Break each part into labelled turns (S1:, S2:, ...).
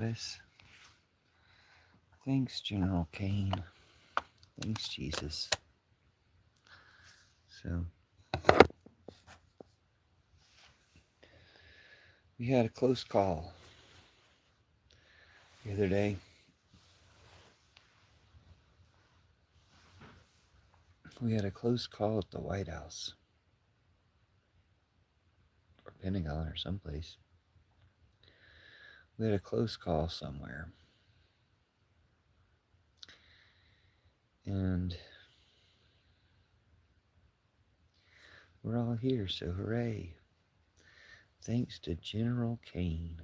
S1: Yes. Thanks, General Caine. Thanks, Jesus. So, we had a close call the other day. We had a close call at the White House, or Pentagon, or someplace. We had a close call somewhere. And we're all here, so hooray. Thanks to General Caine.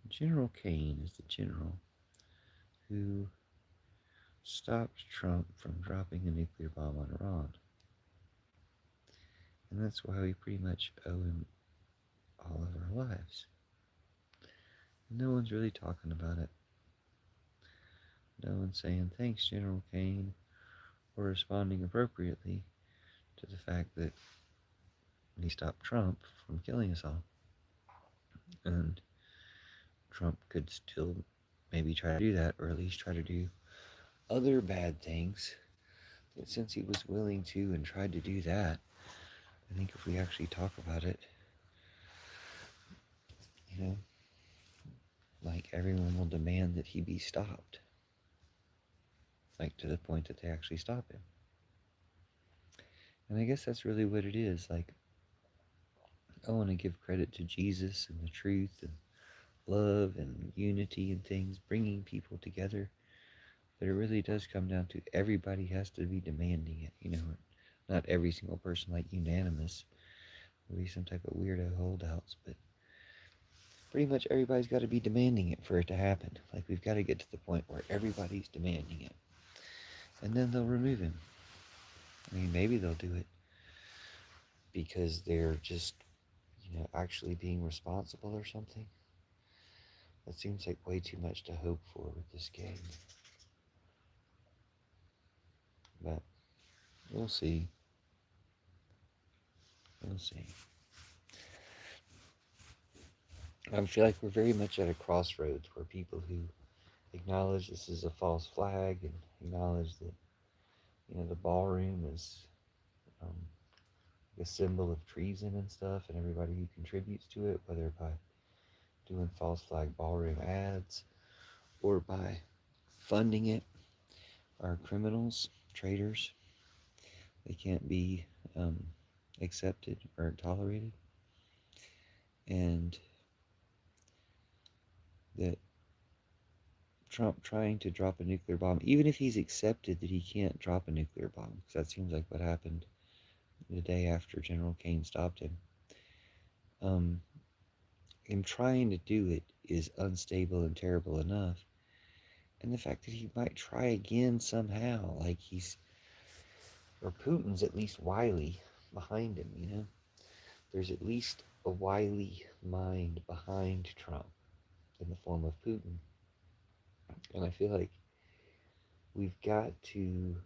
S1: General Caine is the general who stopped Trump from dropping a nuclear bomb on Iran. And that's why we pretty much owe him all of our lives. No one's really talking about it. No one's saying, thanks, General Caine, or responding appropriately to the fact that he stopped Trump from killing us all. And Trump could still maybe try to do that, or at least try to do other bad things. But since he was willing to and tried to do that, I think if we actually talk about it, like everyone will demand that he be stopped. Like to the point that they actually stop him. And I guess that's really what it is. Like, I want to give credit to Jesus and the truth and love and unity and things, bringing people together. But it really does come down to everybody has to be demanding it. Not every single person like unanimous. There'll be some type of weirdo holdouts, but pretty much everybody's got to be demanding it for it to happen. Like, we've got to get to the point where everybody's demanding it. And then they'll remove him. I mean, maybe they'll do it because they're just, actually being responsible or something. That seems like way too much to hope for with this game. But we'll see. We'll see. I feel like we're very much at a crossroads where people who acknowledge this is a false flag and acknowledge that, the ballroom is a symbol of treason and stuff, and everybody who contributes to it, whether by doing false flag ballroom ads or by funding it, are criminals, traitors. They can't be accepted or tolerated. And that Trump trying to drop a nuclear bomb, even if he's accepted that he can't drop a nuclear bomb, because that seems like what happened the day after General Caine stopped him, him trying to do it is unstable and terrible enough. And the fact that he might try again somehow, like or Putin's at least wily behind him, There's at least a wily mind behind Trump in the form of Putin. And I feel like we've got to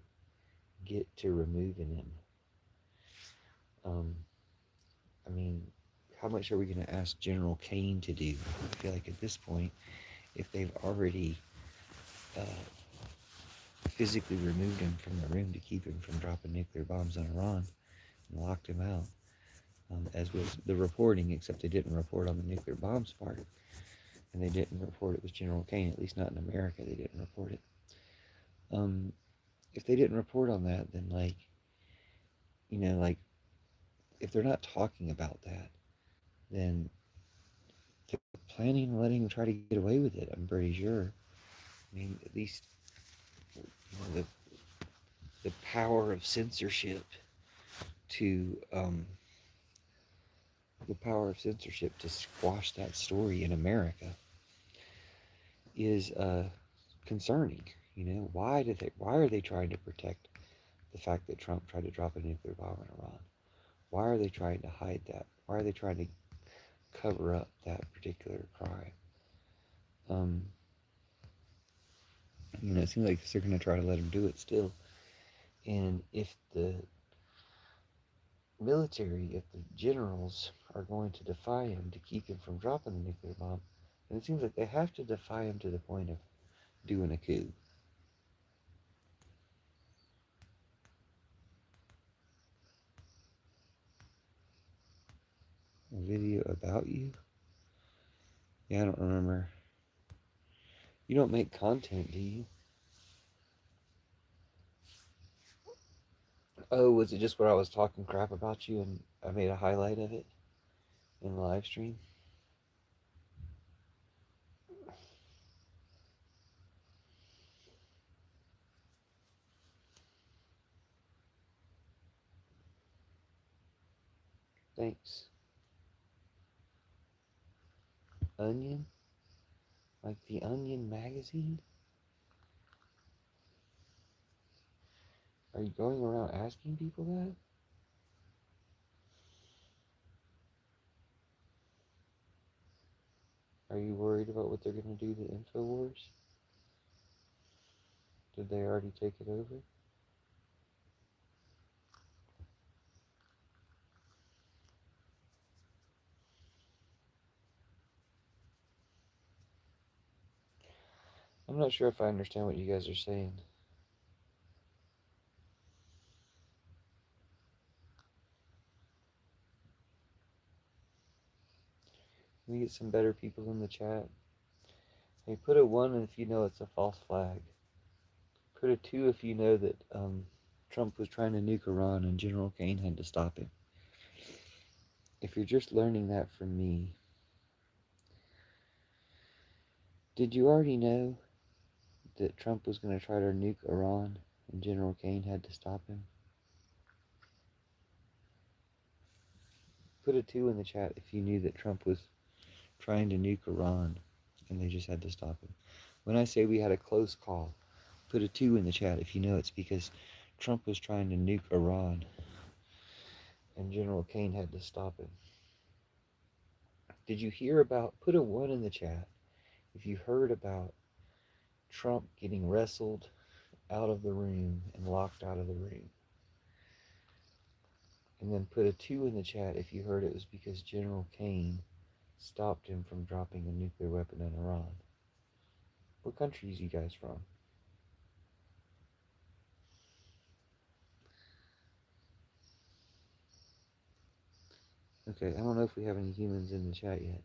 S1: get to removing him. I mean, how much are we going to ask General Caine to do? I feel like at this point, if they've already physically removed him from the room to keep him from dropping nuclear bombs on Iran and locked him out, as was the reporting, except they didn't report on the nuclear bombs part, and they didn't report it was General Caine, at least not in America, they didn't report it. If they didn't report on that, then if they're not talking about that, then they're planning on letting him try to get away with it, I'm pretty sure. I mean, at least the power of censorship to squash that story in America is concerning. Why are they trying to protect the fact that Trump tried to drop a nuclear bomb in Iran? Why are they trying to hide that? Why are they trying to cover up that particular crime? It seems like they're going to try to let him do it still. And if the military, if the generals are going to defy him to keep him from dropping the nuclear bomb, And it seems like they have to defy him to the point of doing a coup. A video about you? Yeah, I don't remember. You don't make content, do you? Oh, was it just where I was talking crap about you and I made a highlight of it in the live stream? Thanks. Onion? Like the Onion magazine? Are you going around asking people that? Are you worried about what they're going to do to InfoWars? Did they already take it over? I'm not sure if I understand what you guys are saying. Can we get some better people in the chat? Hey, put a 1 if you know it's a false flag. Put a 2 if you know that Trump was trying to nuke Iran and General Caine had to stop him. If you're just learning that from me, did you already know that Trump was going to try to nuke Iran and General Caine had to stop him? Put a 2 in the chat if you knew that Trump was trying to nuke Iran and they just had to stop him. When I say we had a close call, put a 2 in the chat if you know it's because Trump was trying to nuke Iran and General Caine had to stop him. Did you hear about, put a 1 in the chat if you heard about Trump getting wrestled out of the room and locked out of the room. And then put a 2 in the chat if you heard it was because General Caine stopped him from dropping a nuclear weapon on Iran. What country is you guys from? Okay, I don't know if we have any humans in the chat yet.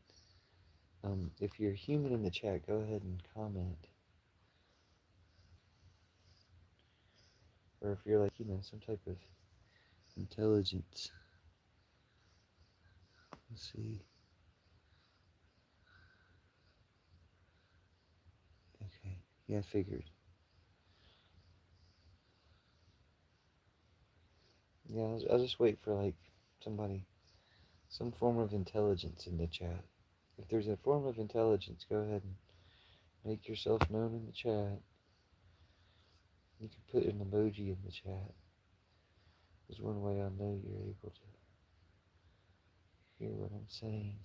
S1: If you're a human in the chat, go ahead and comment. Or if you're like, some type of intelligence. Let's see. Okay, yeah, I figured. Yeah, I'll just wait for like somebody, some form of intelligence in the chat. If there's a form of intelligence, go ahead and make yourself known in the chat. You can put an emoji in the chat. There's one way I'll know you're able to hear what I'm saying.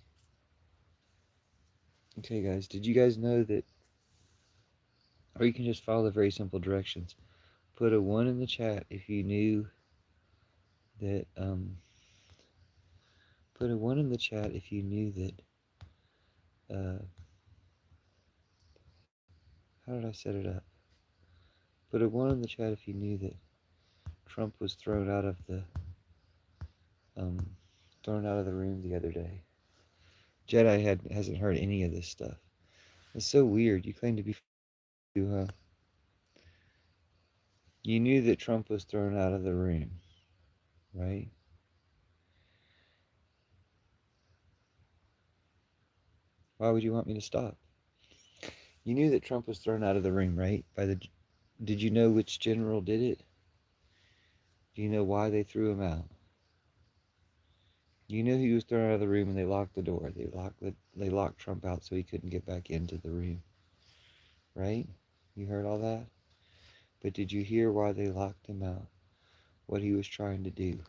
S1: Okay, guys, did you guys know that? Or you can just follow the very simple directions. Put a 1 in the chat if you knew that, put a 1 in the chat if you knew that, how did I set it up? Put a 1 in the chat if you knew that Trump was um, thrown out of the room the other day. Jedi hasn't heard any of this stuff. It's so weird. You claim to be, you knew that Trump was thrown out of the room, right? Why would you want me to stop? You knew that Trump was thrown out of the room, right? Did you know which general did it? Do you know why they threw him out? You knew he was thrown out of the room and they locked the door. They locked Trump out so he couldn't get back into the room, right? You heard all that? But did you hear why they locked him out? What he was trying to do?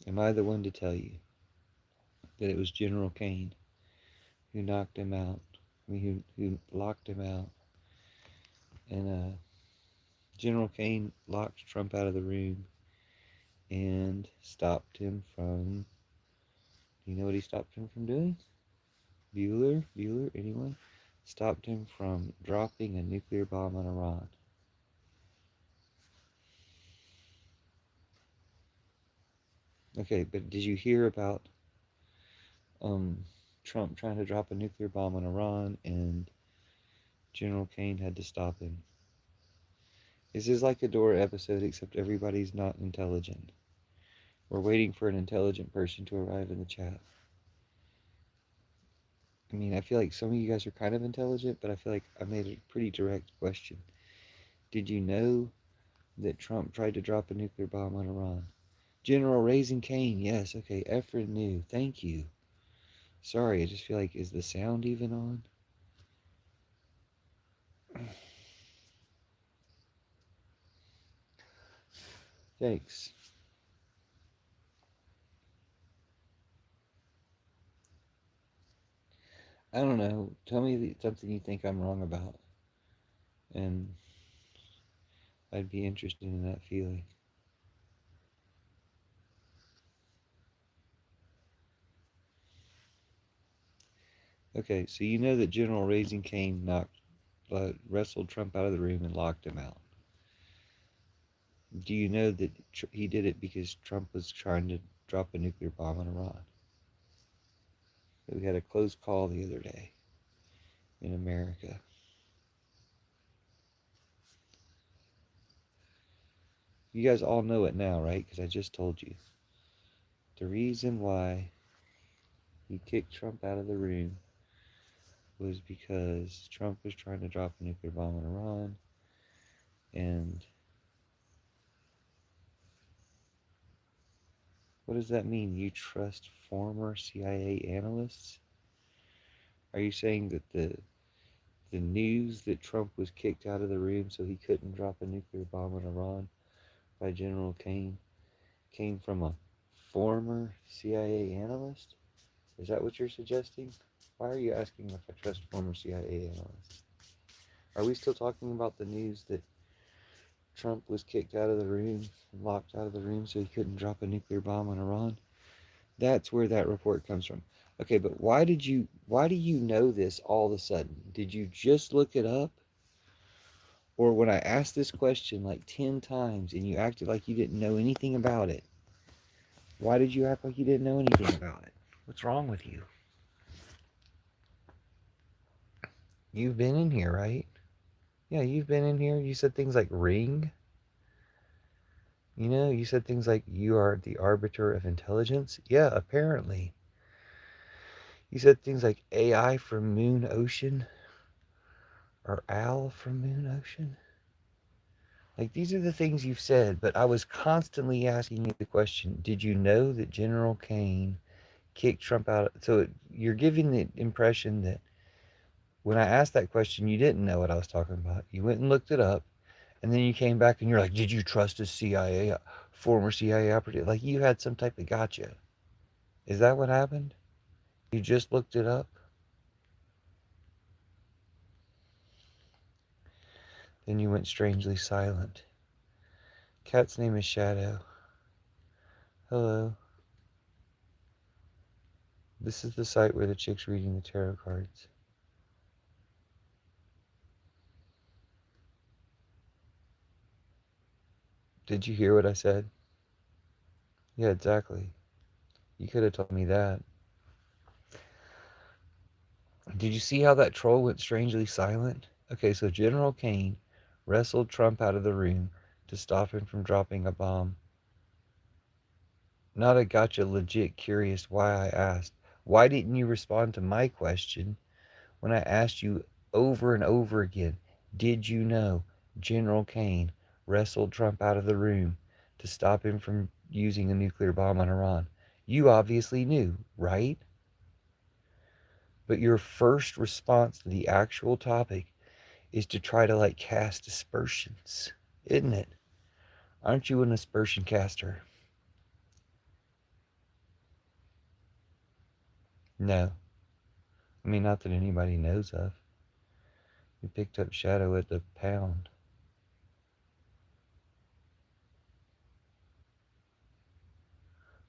S1: Am I the one to tell you that it was General Caine who knocked him out? I mean, who locked him out? And General Caine locked Trump out of the room and stopped him from. You know what he stopped him from doing? Bueller, anyone? Stopped him from dropping a nuclear bomb on Iran. Okay, but did you hear about um, Trump trying to drop a nuclear bomb on Iran and General Caine had to stop him? This is like a Dora episode, except everybody's not intelligent. We're waiting for an intelligent person to arrive in the chat. I mean, I feel like some of you guys are kind of intelligent, but I feel like I made a pretty direct question. Did you know that Trump tried to drop a nuclear bomb on Iran? General Raising Caine, yes, okay, Efren knew. Thank you. Sorry, I just feel like, is the sound even on? Thanks. I don't know. Tell me something you think I'm wrong about, and I'd be interested in that feeling. Okay, so you know that General Raising Caine wrestled Trump out of the room and locked him out. Do you know that he did it because Trump was trying to drop a nuclear bomb on Iran? We had a close call the other day in America. You guys all know it now, right? Because I just told you. The reason why he kicked Trump out of the room was because Trump was trying to drop a nuclear bomb on Iran, and what does that mean? You trust former CIA analysts? Are you saying that the news that Trump was kicked out of the room so he couldn't drop a nuclear bomb on Iran by General Caine came from a former CIA analyst? Is that what you're suggesting? Why are you asking if I trust former CIA analysts? Are we still talking about the news that Trump was kicked out of the room, locked out of the room so he couldn't drop a nuclear bomb on Iran? That's where that report comes from. Okay, but why do you know this all of a sudden? Did you just look it up? Or when I asked this question like 10 times and you acted like you didn't know anything about it, why did you act like you didn't know anything about it? What's wrong with you? You've been in here, right? Yeah, you've been in here. You said things like ring. You know, you said things like you are the arbiter of intelligence. Yeah, apparently. You said things like AI from Moon Ocean or Al from Moon Ocean. Like, these are the things you've said, but I was constantly asking you the question, did you know that General Caine kicked Trump out? So you're giving the impression that when I asked that question, you didn't know what I was talking about. You went and looked it up, and then you came back and you're like, did you trust a CIA, former CIA operative? Like you had some type of gotcha. Is that what happened? You just looked it up? Then you went strangely silent. Cat's name is Shadow. Hello. This is the site where the chick's reading the tarot cards. Did you hear what I said? Yeah, exactly. You could have told me that. Did you see how that troll went strangely silent? Okay, so General Caine wrestled Trump out of the room to stop him from dropping a bomb. Not a gotcha, legit curious why I asked. Why didn't you respond to my question when I asked you over and over again? Did you know General Caine wrestled Trump out of the room to stop him from using a nuclear bomb on Iran? You obviously knew, right? But your first response to the actual topic is to try to like cast aspersions, isn't it? Aren't you an aspersion caster? No. I mean, not that anybody knows of. You picked up Shadow at the pound.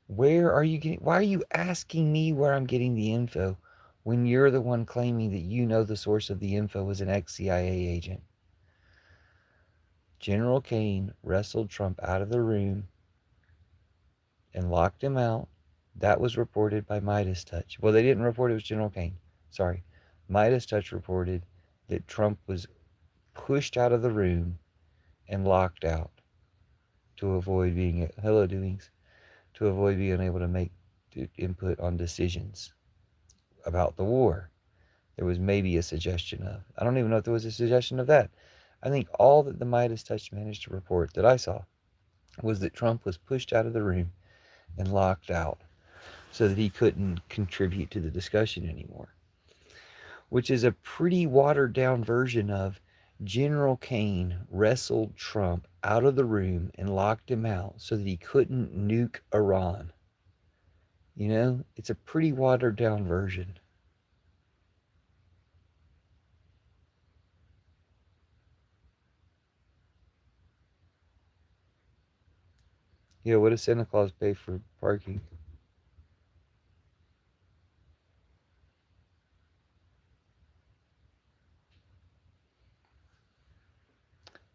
S1: Where are you getting? Why are you asking me where I'm getting the info? when you're the one claiming that you know the source of the info was an ex-CIA agent? General Caine wrestled Trump out of the room and locked him out. That was reported by Midas Touch. Well, they didn't report it was General Caine. Sorry. Midas Touch reported that Trump was pushed out of the room and locked out to avoid being, hello doings, to avoid being able to make input on decisions about the war. There was maybe a suggestion of. I don't even know if there was a suggestion of that. I think all that the Midas Touch managed to report that I saw was that Trump was pushed out of the room and locked out so that he couldn't contribute to the discussion anymore, which is a pretty watered down version of General Caine wrestled Trump out of the room and locked him out so that he couldn't nuke Iran. You know, it's a pretty watered down version. Yeah, what does Santa Claus pay for parking?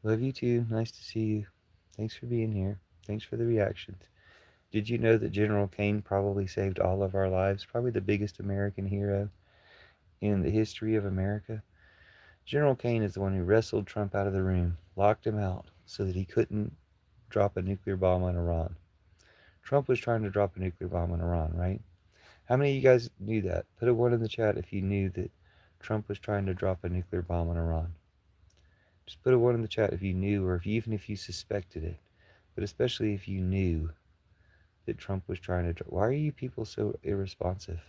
S1: Love you too. Nice to see you. Thanks for being here. Thanks for the reactions. Did you know that General Caine probably saved all of our lives? Probably the biggest American hero in the history of America. General Caine is the one who wrestled Trump out of the room, locked him out so that he couldn't drop a nuclear bomb on Iran. Trump was trying to drop a nuclear bomb on Iran, right? How many of you guys knew that? Put a one in the chat if you knew that Trump was trying to drop a nuclear bomb on Iran. Just put a one in the chat if you knew, or even if you suspected it, but especially if you knew that Trump was trying to. Why are you people so irresponsive?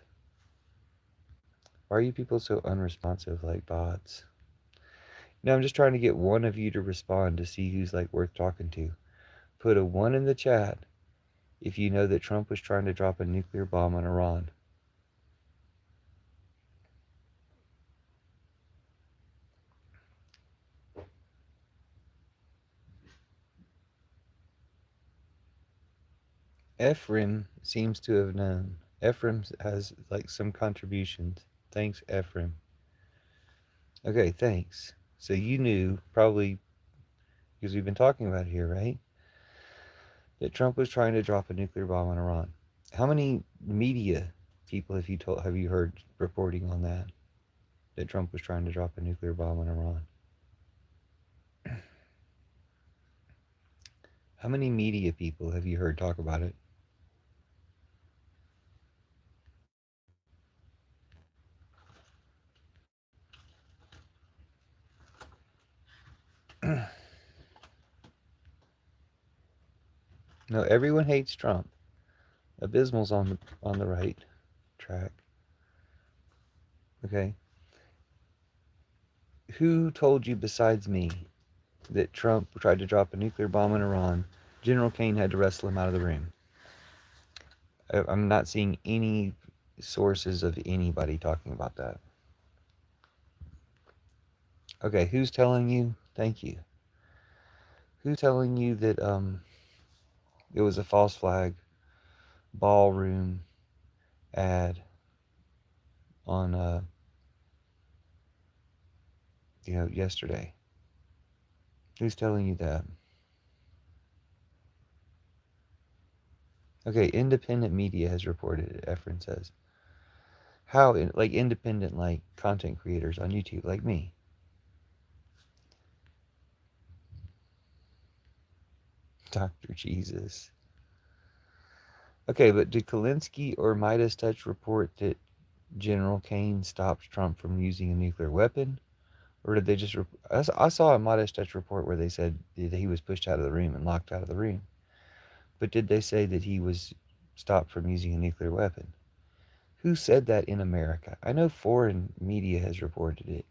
S1: Why are you people so unresponsive like bots? No, I'm just trying to get one of you to respond to see who's like worth talking to. Put a one in the chat if you know that Trump was trying to drop a nuclear bomb on Iran. Ephraim seems to have known. Ephraim has like some contributions. Thanks, Ephraim. Okay, thanks. So you knew, probably because we've been talking about it here, right? That Trump was trying to drop a nuclear bomb on Iran. How many media people have you heard reporting on that? That Trump was trying to drop a nuclear bomb on Iran? How many media people have you heard talk about it? No, everyone hates Trump. Abysmal's on the right track. Okay. Who told you besides me that Trump tried to drop a nuclear bomb on Iran? General Caine had to wrestle him out of the room. I'm not seeing any sources of anybody talking about that. Okay, who's telling you? Thank you. Who's telling you that it was a false flag ballroom ad on yesterday? Who's telling you that? Okay, independent media has reported it, Efren says. How, like independent, like content creators on YouTube, like me? Dr. Jesus. Okay, but did Kalinsky or Midas Touch report that General Caine stopped Trump from using a nuclear weapon? Or did they just... I saw a Midas Touch report where they said that he was pushed out of the room and locked out of the room. But did they say that he was stopped from using a nuclear weapon? Who said that in America? I know foreign media has reported it,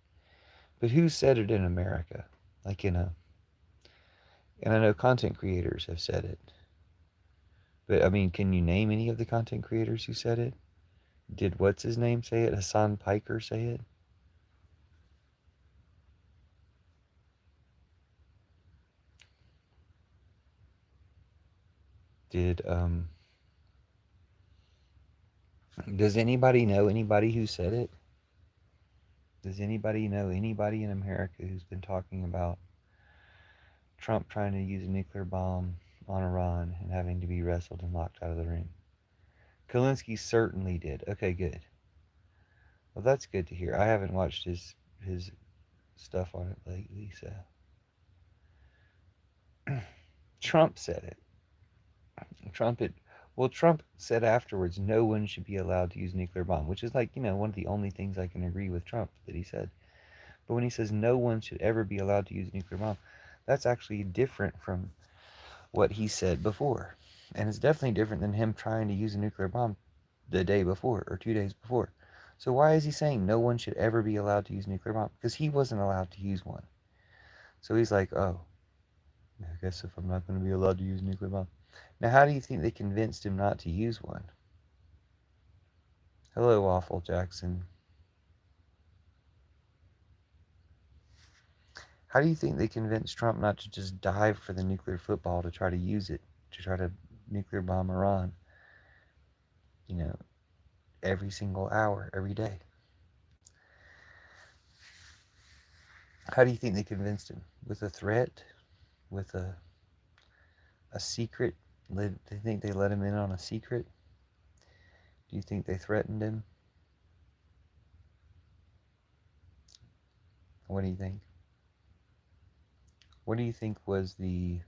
S1: but who said it in America? Like and I know content creators have said it. But I mean, can you name any of the content creators who said it? Did what's his name say it? Hassan Piker say it? Did does anybody know anybody who said it? Does anybody know anybody in America who's been talking about Trump trying to use a nuclear bomb on Iran and having to be wrestled and locked out of the room? Kalinske certainly did. Okay, good. Well, that's good to hear. I haven't watched his stuff on it lately, so Trump said it. Trump had, well, Trump said afterwards no one should be allowed to use nuclear bomb, which is like, one of the only things I can agree with Trump that he said. But when he says no one should ever be allowed to use a nuclear bomb, that's actually different from what he said before. And it's definitely different than him trying to use a nuclear bomb the day before or 2 days before. So why is he saying no one should ever be allowed to use a nuclear bomb? Because he wasn't allowed to use one. So he's like, oh, I guess if I'm not going to be allowed to use a nuclear bomb. Now, how do you think they convinced him not to use one? Hello, Waffle Jackson. How do you think they convinced Trump not to just dive for the nuclear football to try to use it, to try to nuclear bomb Iran, you know, every single hour, every day? How do you think they convinced him? With a threat? With a secret? They think they let him in on a secret? Do you think they threatened him? What do you think? What do you think was the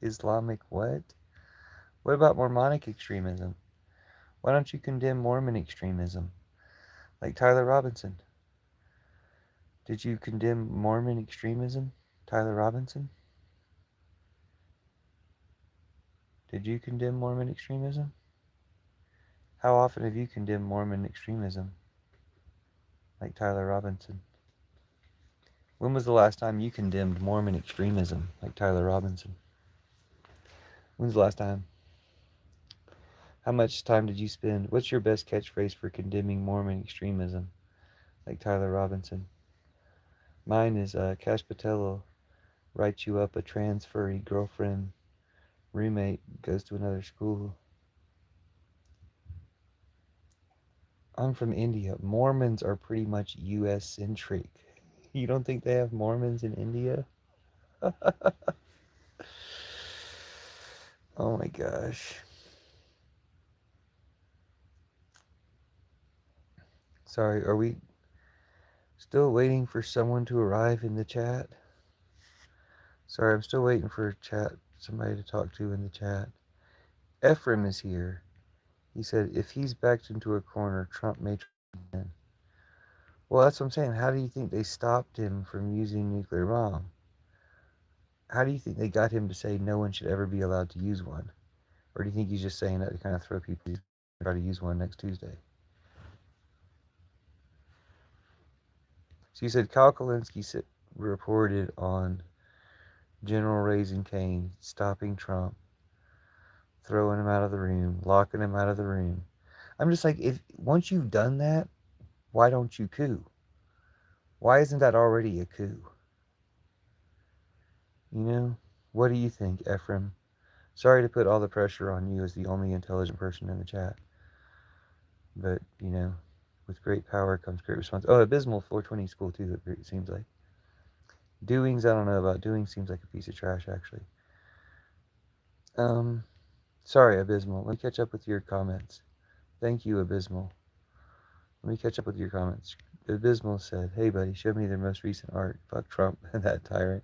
S1: Islamic what? What about Mormonic extremism? Why don't you condemn Mormon extremism? Like Tyler Robinson. Did you condemn Mormon extremism, Tyler Robinson? Did you condemn Mormon extremism? How often have you condemned Mormon extremism, like Tyler Robinson? When was the last time you condemned Mormon extremism, like Tyler Robinson? When's the last time? How much time did you spend? What's your best catchphrase for condemning Mormon extremism, like Tyler Robinson? Mine is Cash Patello writes you up a transferee girlfriend roommate goes to another school. I'm from India. Mormons are pretty much U.S. centric. You don't think they have Mormons in India? Oh my gosh. Sorry, are we still waiting for someone to arrive in the chat? Sorry, I'm still waiting for somebody to talk to in the chat. Ephraim is here. He said, if he's backed into a corner, Trump may try again. Well, that's what I'm saying. How do you think they stopped him from using nuclear bomb? How do you think they got him to say no one should ever be allowed to use one? Or do you think he's just saying that to kind of throw people to try to use one next Tuesday? So you said Kyle Kalinske reported on General raising Caine, stopping Trump, throwing him out of the room, locking him out of the room. I'm just like, if once you've done that, why don't you coup? Why isn't that already a coup? You know? What do you think, Ephraim? Sorry to put all the pressure on you as the only intelligent person in the chat. But, with great power comes great response. Oh, Abysmal 420 is cool too, it seems like. Doings, I don't know about. Doings seems like a piece of trash, actually. Sorry, Abysmal. Let me catch up with your comments. Thank you, Abysmal. Let me catch up with your comments. Abysmal said, hey, buddy, show me their most recent art. Fuck Trump and that tyrant.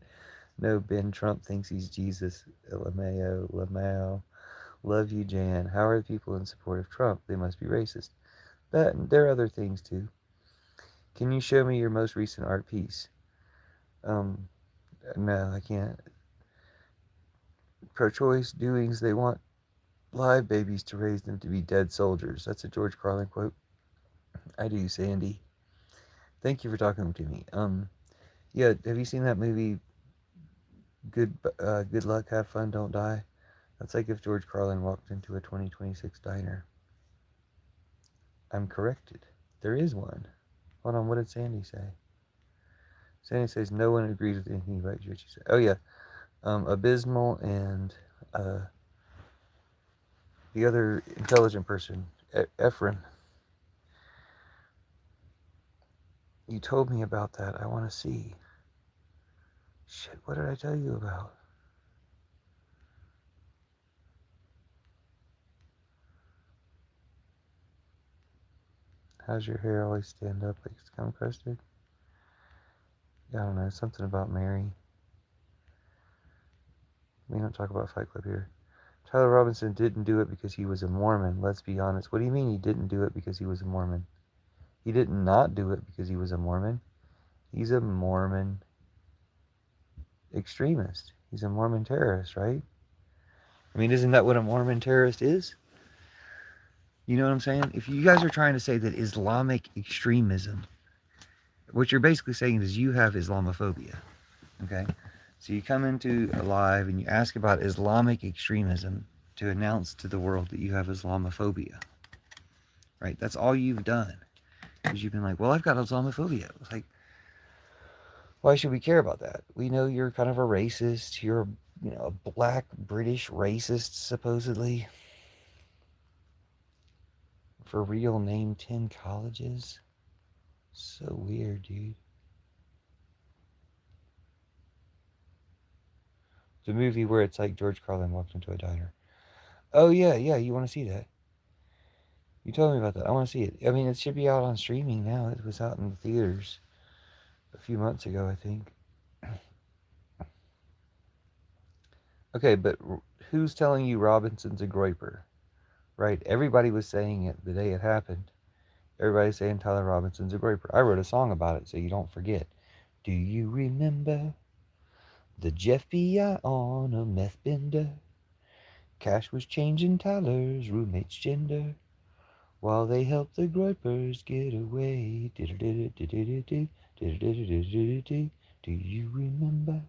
S1: No, Ben Trump thinks he's Jesus. LMAO. Love you, Jan. How are the people in support of Trump? They must be racist. That and there are other things, too. Can you show me your most recent art piece? No, I can't. Pro-choice doings, they want live babies to raise them to be dead soldiers. That's a George Carlin quote. I do, Sandy. Thank you for talking to me. Yeah, have you seen that movie? Good luck, have fun, don't die. That's like if George Carlin walked into a 2026 diner. I'm corrected. There is one. Hold on, what did Sandy say? Sandy says no one agrees with anything about Richie said. Oh yeah, Abysmal and the other intelligent person, Ephraim. You told me about that. I want to see. Shit, what did I tell you about? How's your hair always stand up like it's cum crusted? Yeah, I don't know. Something about Mary. We don't talk about Fight Club here. Tyler Robinson didn't do it because he was a Mormon. Let's be honest. What do you mean he didn't do it because he was a Mormon? He did not do it because he was a Mormon. He's a Mormon extremist. He's a Mormon terrorist, right? I mean, isn't that what a Mormon terrorist is? You know what I'm saying? If you guys are trying to say that Islamic extremism, what you're basically saying is you have Islamophobia. Okay? So you come into a live and you ask about Islamic extremism to announce to the world that you have Islamophobia. Right? That's all you've done. Because you've been like, well, I've got Islamophobia. It's like, why should we care about that? We know you're kind of a racist. You're, a black British racist, supposedly. For real, name 10 colleges. So weird, dude. The movie where it's like George Carlin walked into a diner. Oh, yeah, you want to see that. You told me about that. I want to see it. I mean, it should be out on streaming now. It was out in the theaters a few months ago, I think. Okay, but who's telling you Robinson's a groyper? Right? Everybody was saying it the day it happened. Everybody's saying Tyler Robinson's a groyper. I wrote a song about it so you don't forget. Do you remember the Jeff B.I. on a meth bender? Cash was changing Tyler's roommate's gender while they helped the groypers get away. Do you remember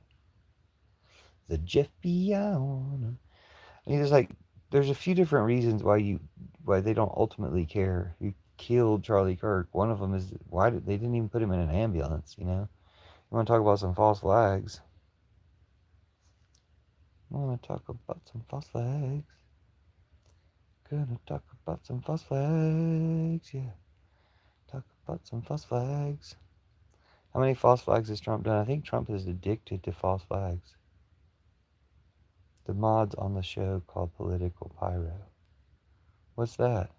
S1: the Jeff B.I. on a... I mean, there's a few different reasons why they don't ultimately care who killed Charlie Kirk. One of them is why they didn't even put him in an ambulance. You want to talk about some false flags? Want to talk about some false flags? Gonna talk about some false flags, yeah. Talk about some false flags. How many false flags has Trump done? I think Trump is addicted to false flags. The mod's on the show called Political Pyro. What's that?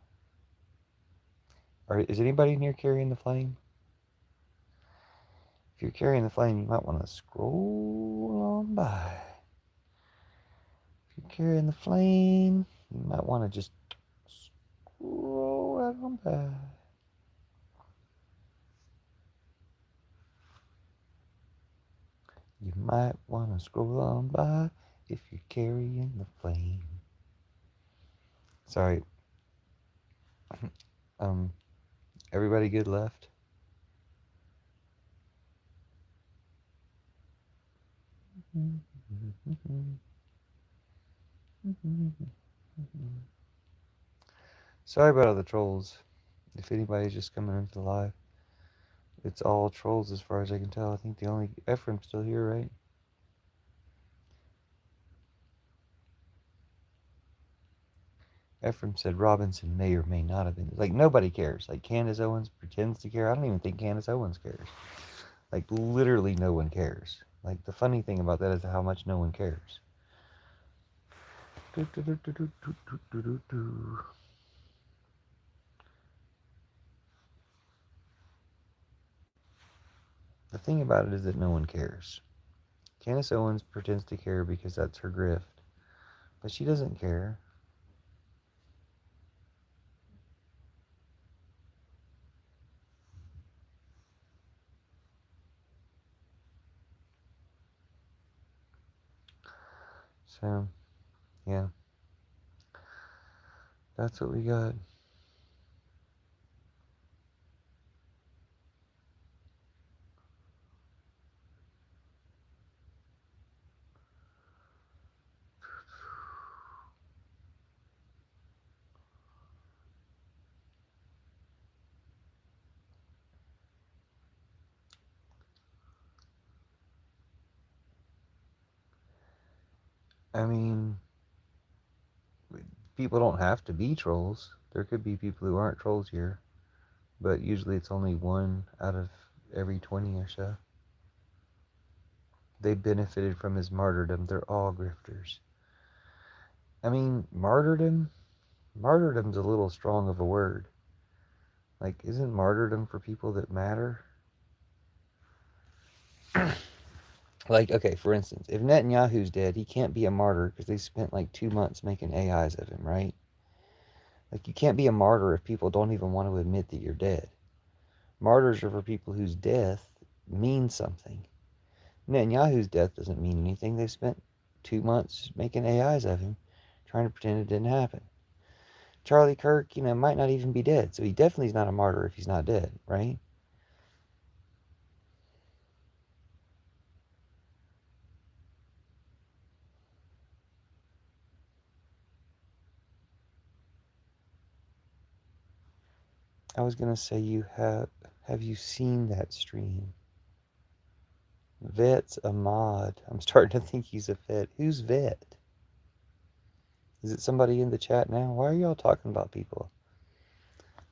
S1: Is anybody in here carrying the flame? If you're carrying the flame, you might want to scroll on by. If you're carrying the flame, you might want to just scroll right on by. You might want to scroll on by if you're carrying the flame. Sorry. Everybody good left? Sorry about all the trolls. If anybody's just coming into the live, it's all trolls as far as I can tell. I think the only Ephraim's still here, right? Ephraim said Robinson may or may not have been. Like, nobody cares. Like, Candace Owens pretends to care. I don't even think Candace Owens cares. Like, literally no one cares. Like, the funny thing about that is how much no one cares. The thing about it is that no one cares. Candace Owens pretends to care because that's her grift. But she doesn't care. So, yeah. That's what we got. I mean, people don't have to be trolls. There could be people who aren't trolls here, but usually it's only one out of every 20 or so. They benefited from his martyrdom. They're all grifters. I mean, martyrdom's a little strong of a word. Like, isn't martyrdom for people that matter? Like, okay, for instance, if Netanyahu's dead, he can't be a martyr because they spent like 2 months making AIs of him, right? Like, you can't be a martyr if people don't even want to admit that you're dead. Martyrs are for people whose death means something. Netanyahu's death doesn't mean anything. They spent 2 months making AIs of him, trying to pretend it didn't happen. Charlie Kirk, might not even be dead, so he definitely is not a martyr if he's not dead, right? I was gonna say have you seen that stream? Vet's a mod. I'm starting to think he's a vet. Who's Vet? Is it somebody in the chat now? Why are y'all talking about people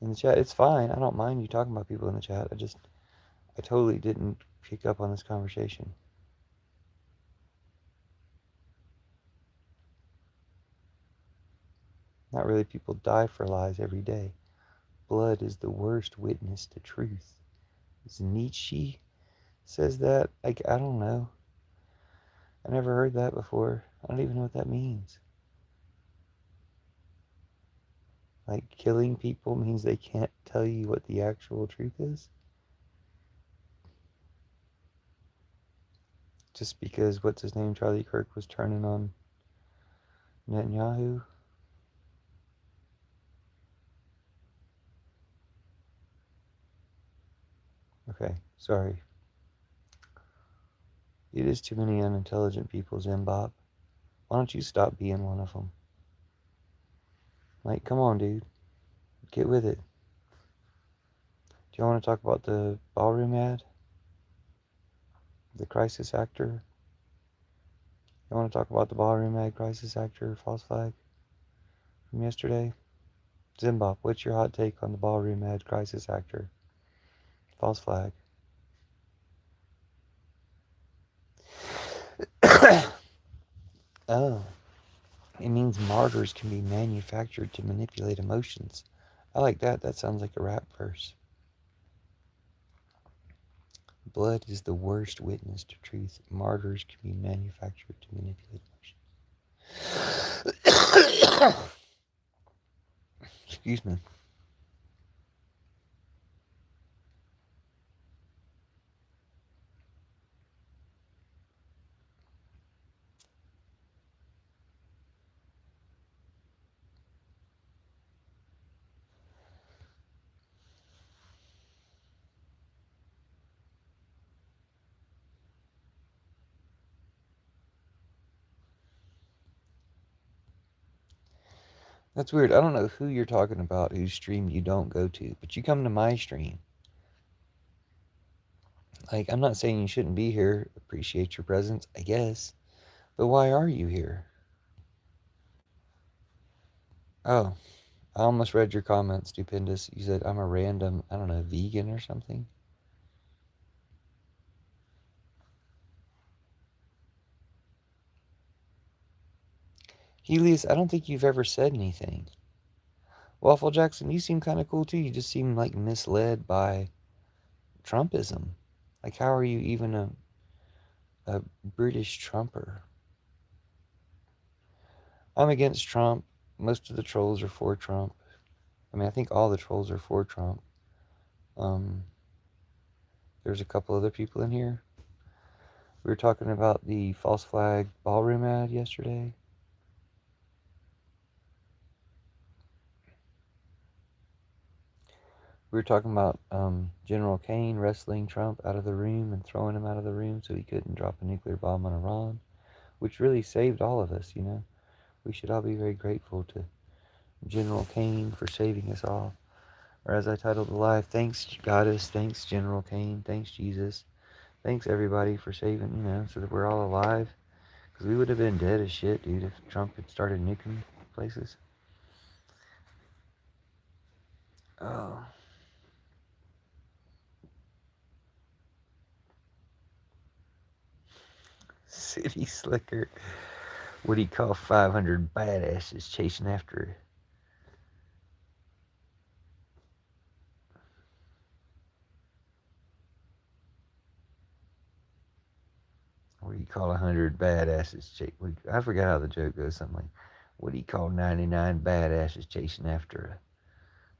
S1: in the chat? It's fine. I don't mind you talking about people in the chat. I totally didn't pick up on this conversation. Not really. People die for lies every day. Blood is the worst witness to truth. Is Nietzsche says that? I don't know. I never heard that before. I don't even know what that means. Like, killing people means they can't tell you what the actual truth is? Just because, what's his name, Charlie Kirk was turning on Netanyahu? Okay, sorry. It is too many unintelligent people, Zimbab. Why don't you stop being one of them? Like, come on, dude. Get with it. Do you want to talk about the ballroom ad? The crisis actor? You want to talk about the ballroom ad crisis actor false flag from yesterday? Zimbab, what's your hot take on the ballroom ad crisis actor false flag? Oh, it means martyrs can be manufactured to manipulate emotions. I like that. That sounds like a rap verse. Blood is the worst witness to truth. Martyrs can be manufactured to manipulate emotions. Excuse me. That's weird. I don't know who you're talking about whose stream you don't go to, but you come to my stream. Like, I'm not saying you shouldn't be here. Appreciate your presence, I guess. But why are you here? Oh, I almost read your comment, Stupendous. You said I'm a random, I don't know, vegan or something. Helios, I don't think you've ever said anything. Waffle Jackson, you seem kind of cool too. You just seem like misled by Trumpism. Like, how are you even a British Trumper? I'm against Trump. Most of the trolls are for Trump. I mean, I think all the trolls are for Trump. There's a couple other people in here. We were talking about the false flag ballroom ad yesterday. We were talking about General Caine wrestling Trump out of the room and throwing him out of the room so he couldn't drop a nuclear bomb on Iran, which really saved all of us, We should all be very grateful to General Caine for saving us all. Or as I titled the live, thanks Goddess, thanks General Caine, thanks Jesus, thanks everybody for saving, so that we're all alive. Because we would have been dead as shit, dude, if Trump had started nuking places. Oh. City Slicker. What do you call 500 badasses chasing after? What do you call 100 badasses? I forgot how the joke goes. Something like, what do you call 99 badasses chasing after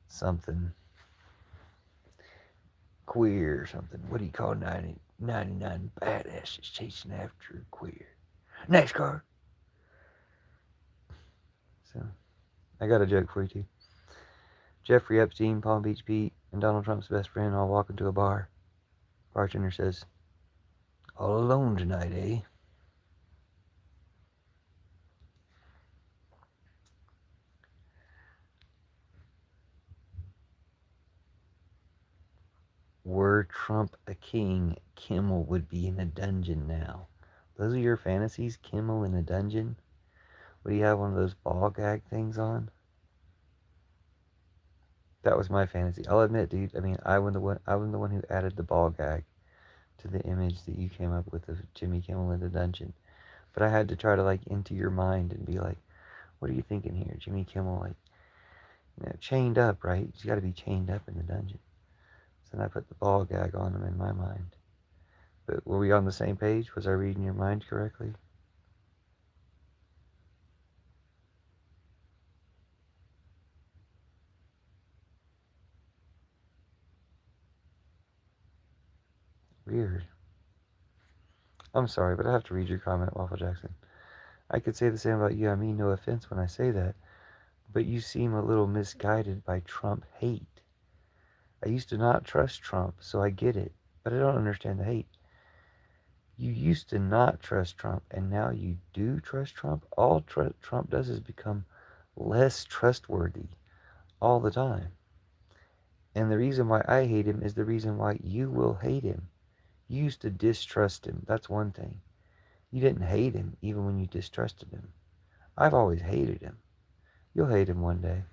S1: something queer or something? What do you call 99 badasses chasing after a queer? NASCAR. So, I got a joke for you too. Jeffrey Epstein, Palm Beach Pete, and Donald Trump's best friend all walk into a bar. Bartender says, all alone tonight, eh? Were Trump a king, Kimmel would be in a dungeon now. Those are your fantasies? Kimmel in a dungeon? What do you have, one of those ball gag things on? That was my fantasy. I'll admit, dude. I mean, I was the one who added the ball gag to the image that you came up with of Jimmy Kimmel in the dungeon. But I had to try to like enter your mind and be like, what are you thinking here? Jimmy Kimmel, like, chained up, right? He's got to be chained up in the dungeon. So then I put the ball gag on him in my mind. But were we on the same page? Was I reading your mind correctly? Weird. I'm sorry, but I have to read your comment, Waffle Jackson. I could say the same about you. I mean no offense when I say that, but you seem a little misguided by Trump hate. I used to not trust Trump, so I get it, but I don't understand the hate. You used to not trust Trump, and now you do trust Trump? All Trump does is become less trustworthy all the time. And the reason why I hate him is the reason why you will hate him. You used to distrust him. That's one thing. You didn't hate him even when you distrusted him. I've always hated him. You'll hate him one day.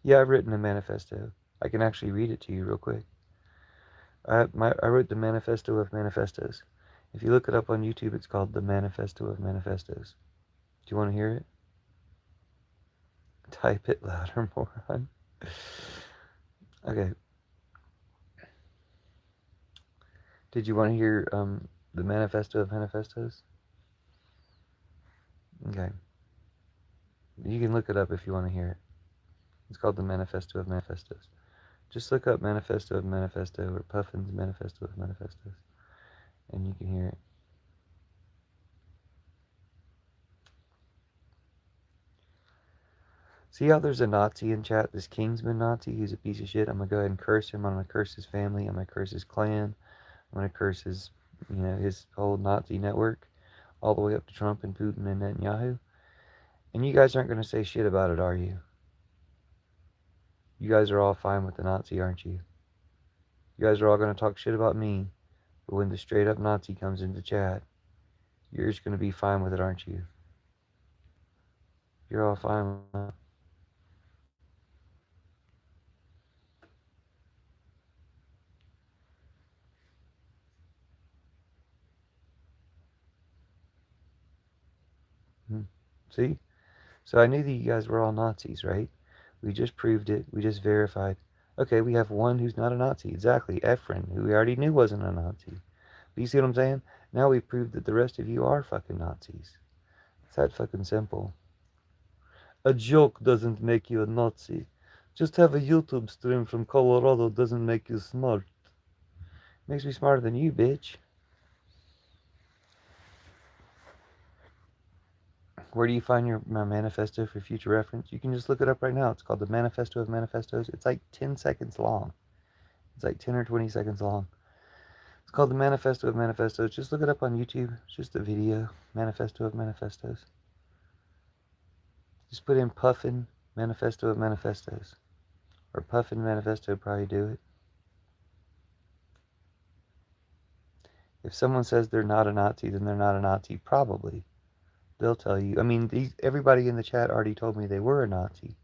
S1: Yeah, I've written a manifesto. I can actually read it to you real quick. I wrote the Manifesto of Manifestos. If you look it up on YouTube, it's called the Manifesto of Manifestos. Do you want to hear it? Type it louder, moron. Okay. Did you want to hear the Manifesto of Manifestos? Okay. You can look it up if you want to hear it. It's called the Manifesto of Manifestos. Just look up Manifesto of Manifesto or Puffin's Manifesto of Manifestos, and you can hear it. See how there's a Nazi in chat? This Kingsman Nazi, who's a piece of shit. I'm going to go ahead and curse him. I'm going to curse his family. I'm going to curse his clan. I'm going to curse his, his whole Nazi network, all the way up to Trump and Putin and Netanyahu. And you guys aren't going to say shit about it, are you? You guys are all fine with the Nazi, aren't you? You guys are all going to talk shit about me, but when the straight up Nazi comes into chat, you're just going to be fine with it, aren't you? You're all fine with that. See? So I knew that you guys were all Nazis, right? We just proved it. We just verified. Okay, we have one who's not a Nazi. Exactly. Efren, who we already knew wasn't a Nazi. But you see what I'm saying? Now we've proved that the rest of you are fucking Nazis. It's that fucking simple. A joke doesn't make you a Nazi. Just have a YouTube stream from Colorado doesn't make you smart. Makes me smarter than you, bitch. Where do you find my manifesto for future reference? You can just look it up right now. It's called the Manifesto of Manifestos. It's like 10 seconds long. It's like 10 or 20 seconds long. It's called the Manifesto of Manifestos. Just look it up on YouTube. It's just a video. Manifesto of Manifestos. Just put in Puffin Manifesto of Manifestos. Or Puffin Manifesto, probably do it. If someone says they're not a Nazi, then they're not a Nazi. Probably. They'll tell you. I mean, everybody in the chat already told me they were a Nazi.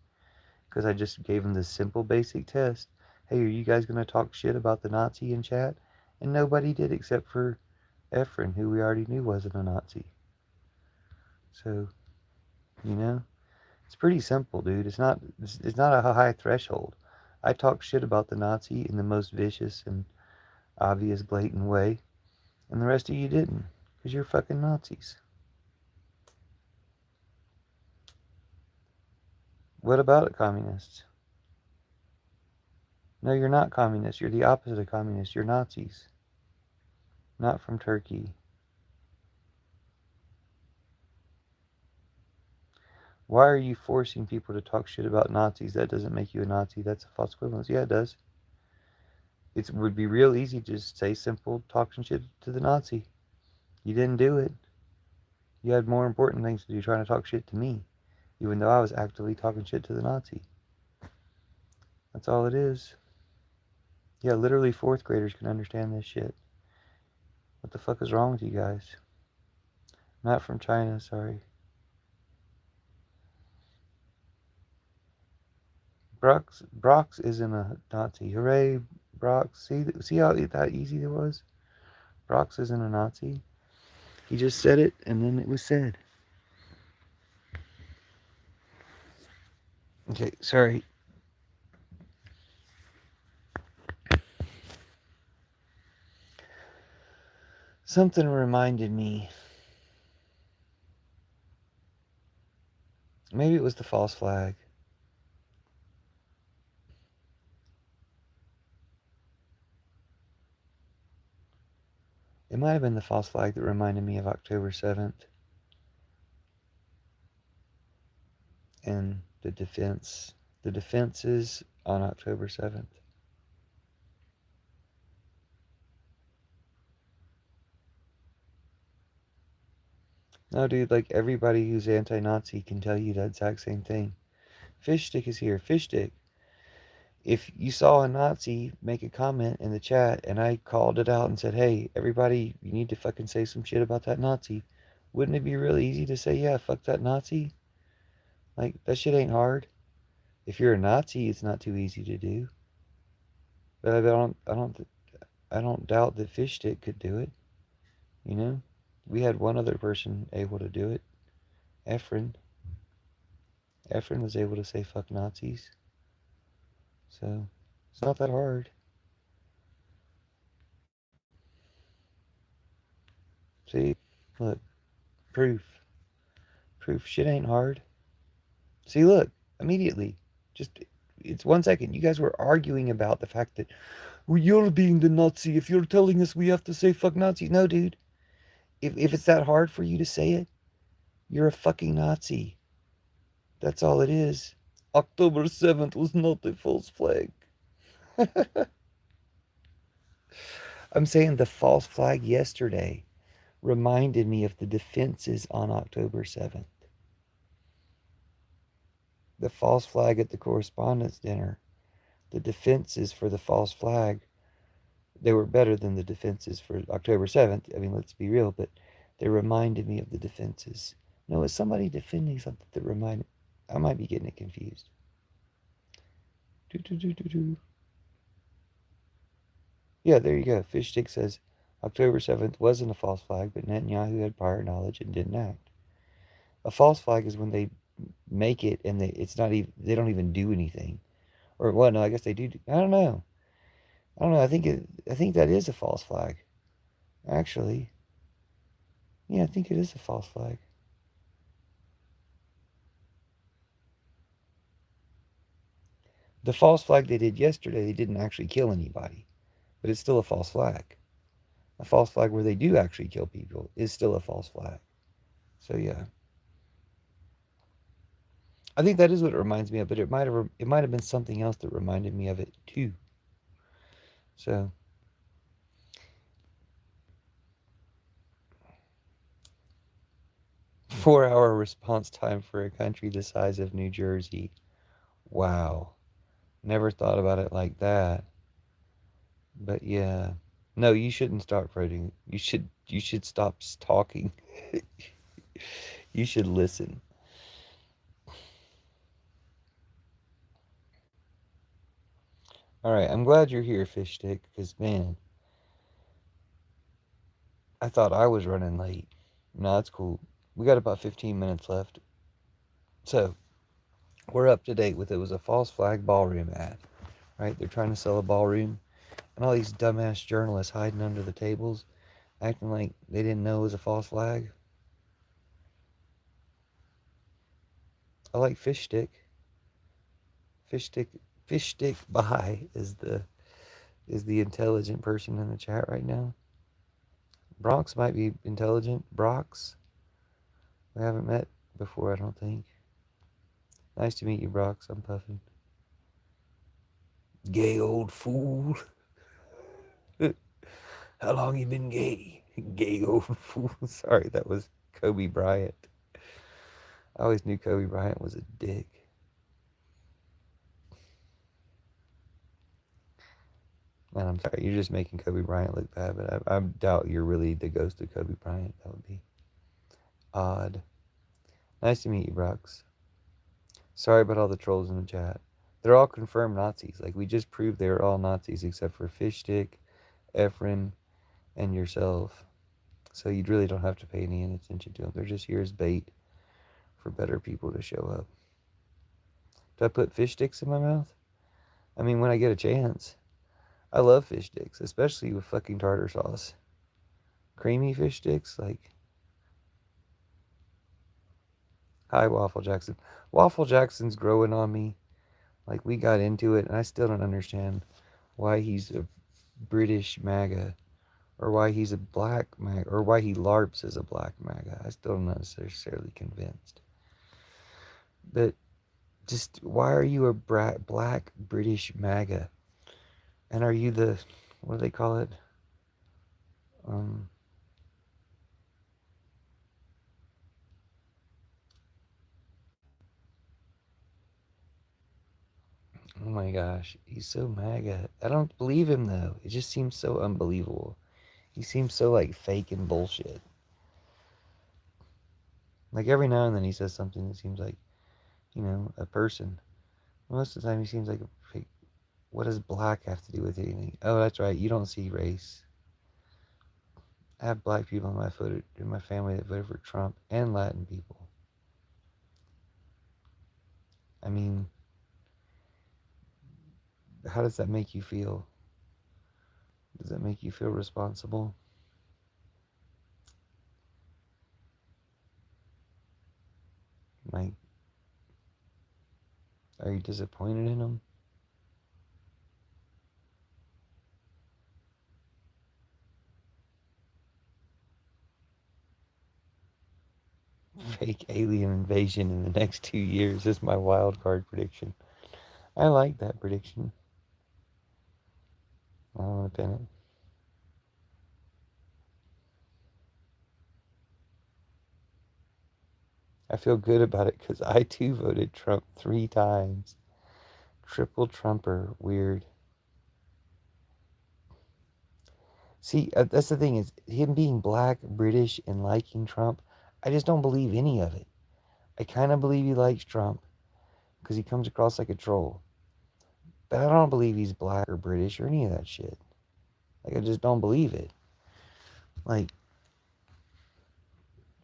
S1: Because I just gave them this simple, basic test. Hey, are you guys going to talk shit about the Nazi in chat? And nobody did except for Efren, who we already knew wasn't a Nazi. So, you know, it's pretty simple, dude. It's not a high threshold. I talk shit about the Nazi in the most vicious and obvious, blatant way, and the rest of you didn't, because you're fucking Nazis. What about it, communists? No, you're not communists. You're the opposite of communists. You're Nazis. Not from Turkey. Why are you forcing people to talk shit about Nazis? That doesn't make you a Nazi. That's a false equivalence. Yeah, it does. It would be real easy to just say simple talking shit to the Nazi. You didn't do it. You had more important things to do trying to talk shit to me, even though I was actively talking shit to the Nazi. That's all it is. Yeah, literally fourth graders can understand this shit. What the fuck is wrong with you guys? Not from China, sorry. Brox isn't a Nazi. Hooray, Brox. See how that easy it was? Brox isn't a Nazi. He just said it, and then it was said. Okay, sorry. Something reminded me. Maybe it was the false flag. It might have been the false flag that reminded me of October 7th and the defense. The defenses on October 7th. No, dude, like everybody who's anti Nazi can tell you the exact same thing. Fishstick is here. Fishstick. If you saw a Nazi make a comment in the chat and I called it out and said, hey, everybody, you need to fucking say some shit about that Nazi, wouldn't it be really easy to say, yeah, fuck that Nazi? Like, that shit ain't hard. If you're a Nazi, it's not too easy to do. But I don't doubt that Fishstick could do it. You know, we had one other person able to do it. Efren. Efren was able to say fuck Nazis. So it's not that hard. See, look, proof. Proof. Shit ain't hard. See, look, immediately. Just, it's 1 second. You guys were arguing about the fact that, well, you're being the Nazi if you're telling us we have to say fuck Nazis. No, dude. If it's that hard for you to say it, you're a fucking Nazi. That's all it is. October 7th was not a false flag. I'm saying the false flag yesterday reminded me of the defenses on October 7th. The false flag at the correspondence dinner. The defenses for the false flag, they were better than the defenses for October 7th. I mean, let's be real, but they reminded me of the defenses. No, is somebody defending something that reminded? I might be getting it confused. Do, do, do, do, do. Yeah, there you go. Fishstick says October 7th wasn't a false flag, but Netanyahu had prior knowledge and didn't act. A false flag is when they make it and it's not even, they don't even do anything. Or well, no, I guess they do. I don't know. I don't know. I think that is a false flag. Actually, yeah, I think it is a false flag. The false flag they did yesterday, they didn't actually kill anybody, but it's still a false flag. A false flag where they do actually kill people is still a false flag. So yeah, I think that is what it reminds me of. But it might have been something else that reminded me of it too. So 4 hour response time for a country the size of New Jersey. Wow, never thought about it like that. But yeah, no, you shouldn't start voting. You should stop talking. You should listen. All right, I'm glad you're here, Fish Stick, because man, I thought I was running late. No, that's cool. We got about 15 minutes left. So, we're up to date with it was a false flag ballroom ad, right? They're trying to sell a ballroom, and all these dumbass journalists hiding under the tables, acting like they didn't know it was a false flag. I like fish stick. Fish stick fish stick by is the intelligent person in the chat right now. Bronx might be intelligent. Brox, we haven't met before, I don't think. Nice to meet you, Brox. I'm puffing. Gay old fool. How long you been gay? Gay old fool. Sorry, that was Kobe Bryant. I always knew Kobe Bryant was a dick. Man, I'm sorry. You're just making Kobe Bryant look bad, but I doubt you're really the ghost of Kobe Bryant. That would be odd. Nice to meet you, Brox. Sorry about all the trolls in the chat. They're all confirmed Nazis. Like, we just proved they're all Nazis except for Fishstick, Efren, and yourself. So you really don't have to pay any attention to them. They're just here as bait for better people to show up. Do I put fish sticks in my mouth? I mean, when I get a chance. I love fish sticks, especially with fucking tartar sauce. Creamy fish sticks, like, hi, Waffle Jackson. Waffle Jackson's growing on me. Like, we got into it, and I still don't understand why he's a British MAGA, or why he's a black MAGA, or why he LARPs as a black MAGA. I still not necessarily convinced. But just, why are you a black British MAGA? And are you the, what do they call it? Um, oh my gosh, he's so MAGA. I don't believe him though. It just seems so unbelievable. He seems so like fake and bullshit. Like every now and then he says something that seems like, a person. Most of the time he seems like a fake. What does black have to do with anything? Oh, that's right. You don't see race. I have black people in my family that voted for Trump and Latin people. I mean, how does that make you feel? Does that make you feel responsible? Like, are you disappointed in them? Fake alien invasion in the next 2 years is my wild card prediction. I like that prediction. I don't want to pin it. I feel good about it because I too voted Trump 3 times. Triple Trumper. Weird. See, that's the thing is him being black, British, and liking Trump. I just don't believe any of it. I kind of believe he likes Trump because he comes across like a troll. But I don't believe he's black or British or any of that shit. Like, I just don't believe it. Like,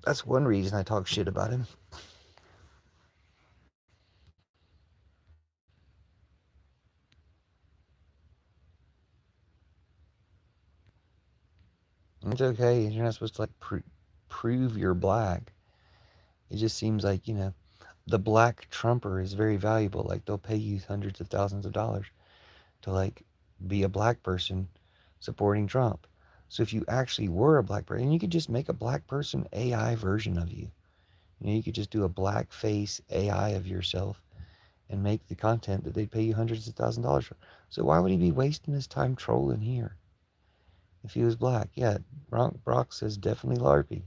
S1: that's one reason I talk shit about him. It's okay. You're not supposed to, like, prove you're black. It just seems like, the black Trumper is very valuable. Like, they'll pay you hundreds of thousands of dollars to, like, be a black person supporting Trump. So if you actually were a black person, you could just make a black person AI version of you. You could just do a black face AI of yourself and make the content that they'd pay you hundreds of thousands of dollars for. So why would he be wasting his time trolling here if he was black? Yeah, Brock says definitely LARPing.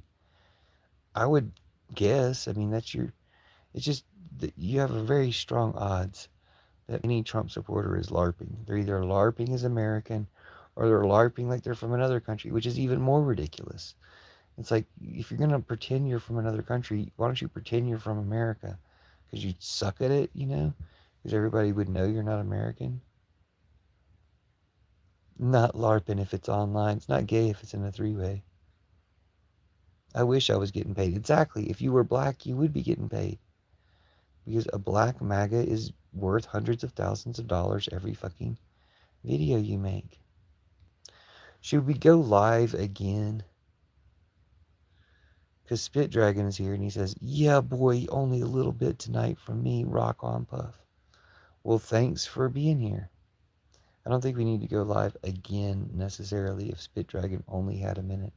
S1: I would guess. I mean, it's just that you have a very strong odds that any Trump supporter is LARPing. They're either LARPing as American or they're LARPing like they're from another country, which is even more ridiculous. It's like, if you're going to pretend you're from another country, why don't you pretend you're from America? Because you suck at it, Because everybody would know you're not American. Not LARPing if it's online. It's not gay if it's in a three-way. I wish I was getting paid. Exactly. If you were black, you would be getting paid. Because a black MAGA is worth hundreds of thousands of dollars every fucking video you make. Should we go live again? Because Spit Dragon is here and he says, yeah, boy, only a little bit tonight from me. Rock on, Puff. Well, thanks for being here. I don't think we need to go live again necessarily if Spit Dragon only had a minute.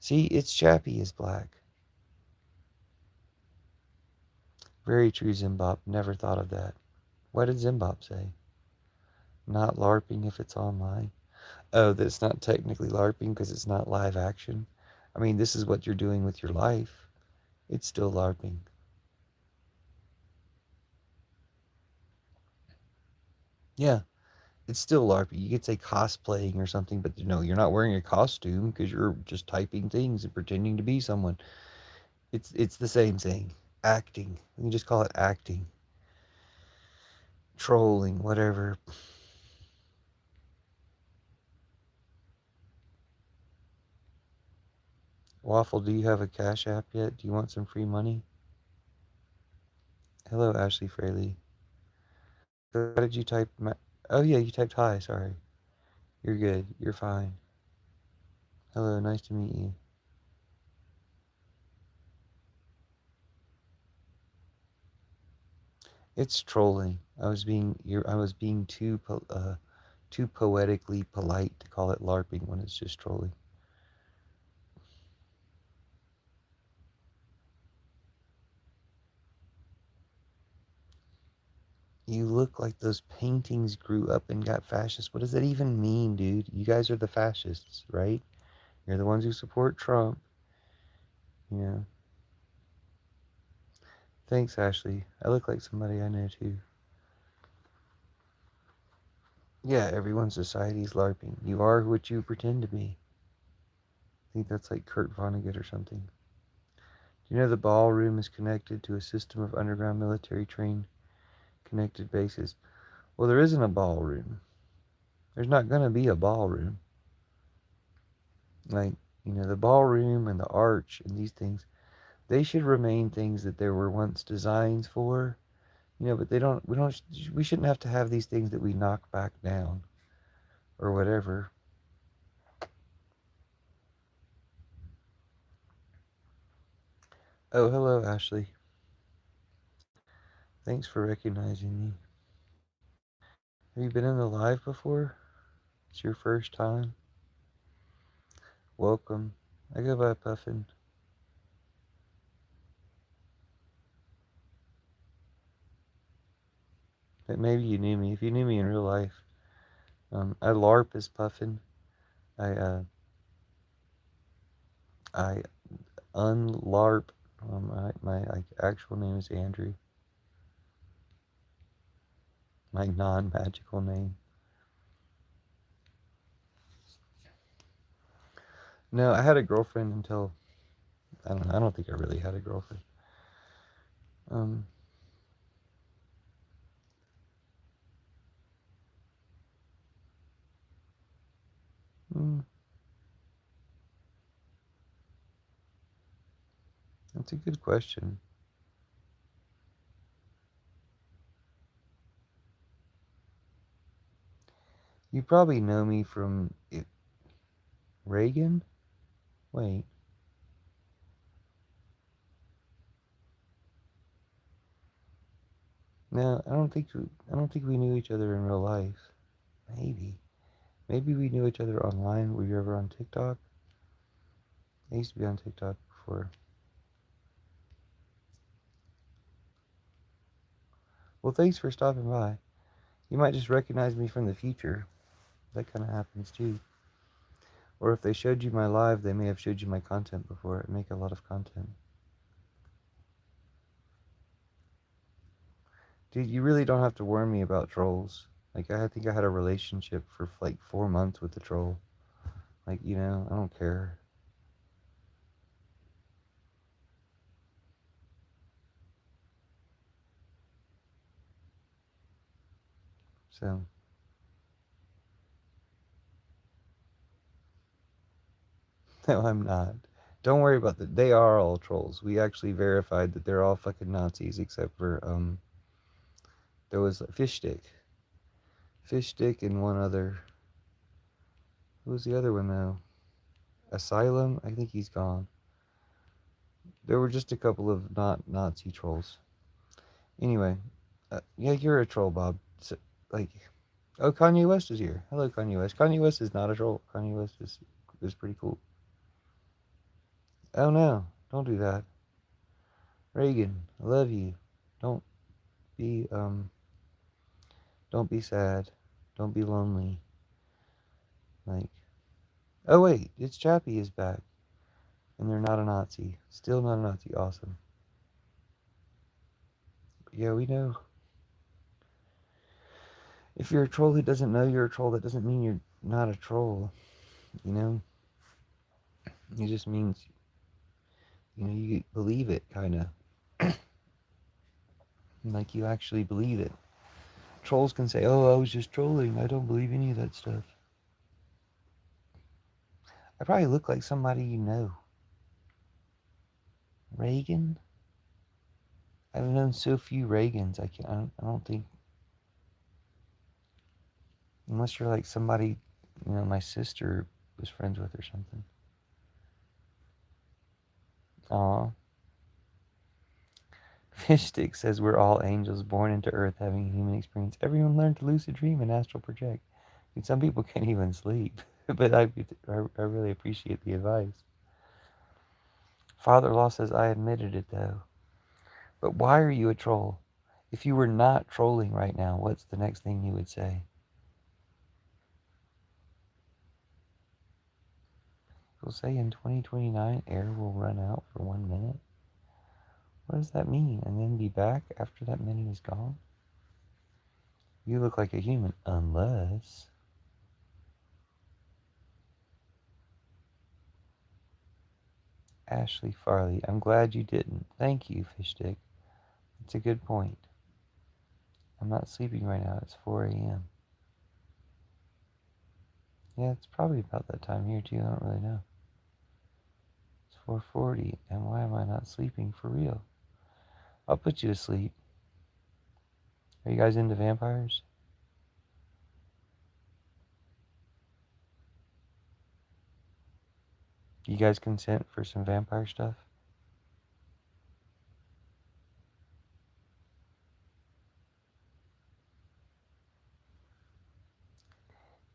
S1: See, it's Chappie is black. Very true, Zimbop. Never thought of that. What did Zimbop say? Not LARPing if it's online. Oh, that it's not technically LARPing because it's not live action. I mean, this is what you're doing with your life. It's still LARPing. Yeah, it's still LARPing. You could say cosplaying or something, but no, you're not wearing a costume because you're just typing things and pretending to be someone. It's the same thing. Acting. We can just call it acting. Trolling, whatever. Waffle, do you have a Cash App yet? Do you want some free money? Hello, Ashley Fraley. How did you type? Oh, yeah, you typed hi. Sorry. You're good. You're fine. Hello, nice to meet you. It's trolling. I was being too poetically polite to call it LARPing when it's just trolling. You look like those paintings grew up and got fascist. What does that even mean, dude? You guys are the fascists, right? You're the ones who support Trump. Yeah. Thanks, Ashley. I look like somebody I know too. Yeah, everyone's society's LARPing. You are what you pretend to be. I think that's like Kurt Vonnegut or something. Do you know the ballroom is connected to a system of underground military train connected bases? Well, there isn't a ballroom. There's not going to be a ballroom. Like, the ballroom and the arch and these things, they should remain things that there were once designs for, but we shouldn't have to have these things that we knock back down or whatever. Oh, hello, Ashley. Thanks for recognizing me. Have you been in the live before? It's your first time? Welcome. I go by Puffin. But maybe you knew me. If you knew me in real life, I LARP as Puffin. I unlarp. My like actual name is Andrew. My non-magical name. No, I had a girlfriend until I don't know. I don't think I really had a girlfriend. Um, mm, that's a good question. You probably know me from Reagan. Wait, no, I don't think we knew each other in real life. Maybe, maybe we knew each other online. Were you ever on TikTok? I used to be on TikTok before. Well, thanks for stopping by. You might just recognize me from the future. That kind of happens too. Or if they showed you my live, they may have showed you my content before. I make a lot of content. Dude, you really don't have to warn me about trolls. Like, I think I had a relationship for like 4 months with the troll. Like, I don't care. So, no, I'm not. Don't worry about that. They are all trolls. We actually verified that they're all fucking Nazis except for there was Fish Stick, and one other. Who was the other one though? Asylum. I think he's gone. There were just a couple of not Nazi trolls. Anyway, yeah, you're a troll, Bob. So, like, oh, Kanye West is here. Hello, Kanye West. Kanye West is not a troll. Kanye West is pretty cool. Oh no, don't do that. Reagan, I love you. Don't be don't be sad. Don't be lonely. Like, oh wait, it's Chappie is back, and they're not a Nazi. Still not a Nazi. Awesome. Yeah, we know. If you're a troll who doesn't know you're a troll, that doesn't mean you're not a troll. You know, it just means you believe it, kind of. Like you actually believe it. Trolls can say, "Oh, I was just trolling. I don't believe any of that stuff." I probably look like somebody you know. Reagan? I've known so few Reagans. I don't think, unless you're like somebody, my sister was friends with or something. Aw. Fishstick says we're all angels born into Earth having a human experience. Everyone learned to lucid dream and astral project. Dude, some people can't even sleep, but I really appreciate the advice. Father Law says I admitted it though. But why are you a troll? If you were not trolling right now, what's the next thing you would say? We'll say in 2029 air will run out for 1 minute. What does that mean? And then be back after that minute is gone? You look like a human, unless... Ashley Farley, I'm glad you didn't. Thank you, Fishstick. It's a good point. I'm not sleeping right now. It's 4 a.m. Yeah, it's probably about that time here, too. I don't really know. It's 4:40, and why am I not sleeping for real? I'll put you to sleep. Are you guys into vampires? You guys consent for some vampire stuff?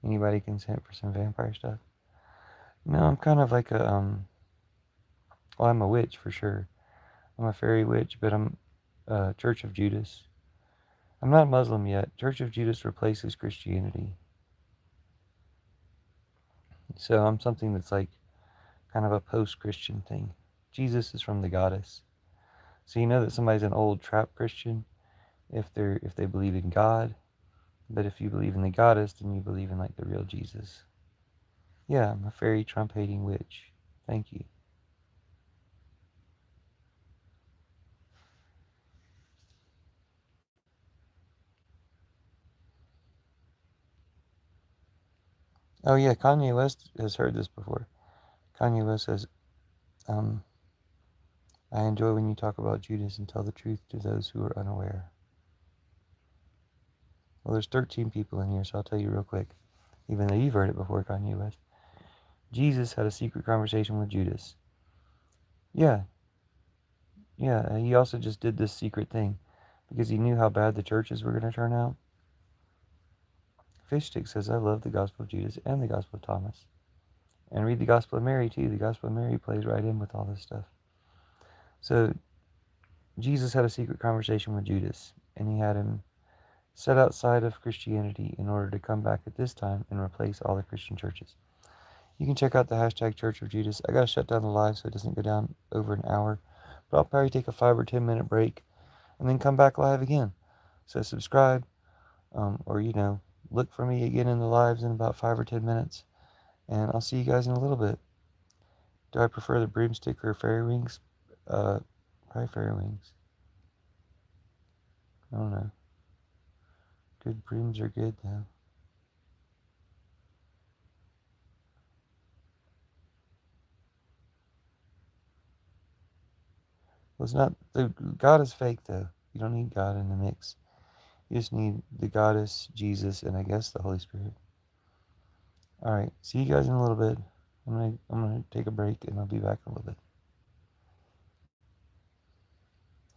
S1: Anybody consent for some vampire stuff? No, I'm kind of like well, I'm a witch for sure. I'm a fairy witch, but I'm Church of Judas. I'm not Muslim yet. Church of Judas replaces Christianity. So I'm something that's like kind of a post-Christian thing. Jesus is from the goddess. So you know that somebody's an old trap Christian if they believe in God, but if you believe in the goddess, then you believe in like the real Jesus. Yeah, I'm a fairy Trump hating witch. Thank you. Oh yeah, Kanye West has heard this before. Kanye West says, um, I enjoy when you talk about Judas and tell the truth to those who are unaware. Well, there's 13 people in here, so I'll tell you real quick, even though you've heard it before, Kanye West. Jesus had a secret conversation with Judas. Yeah, yeah, he also just did this secret thing because he knew how bad the churches were going to turn out. Fishstick says, I love the Gospel of Judas and the Gospel of Thomas. And read the Gospel of Mary, too. The Gospel of Mary plays right in with all this stuff. So, Jesus had a secret conversation with Judas, and he had him set outside of Christianity in order to come back at this time and replace all the Christian churches. You can check out the hashtag Church of Judas. I gotta shut down the live so it doesn't go down over an hour, but I'll probably take a 5 or 10 minute break and then come back live again. So subscribe, or look for me again in the lives in about 5 or 10 minutes, and I'll see you guys in a little bit. Do I prefer the broomstick or fairy wings? Probably fairy wings. I don't know. Good brooms are good though. Well, it's not the God is fake though. You don't need God in the mix. You just need the Goddess, Jesus, and I guess the Holy Spirit. All right. See you guys in a little bit. I'm gonna take a break and I'll be back in a little bit.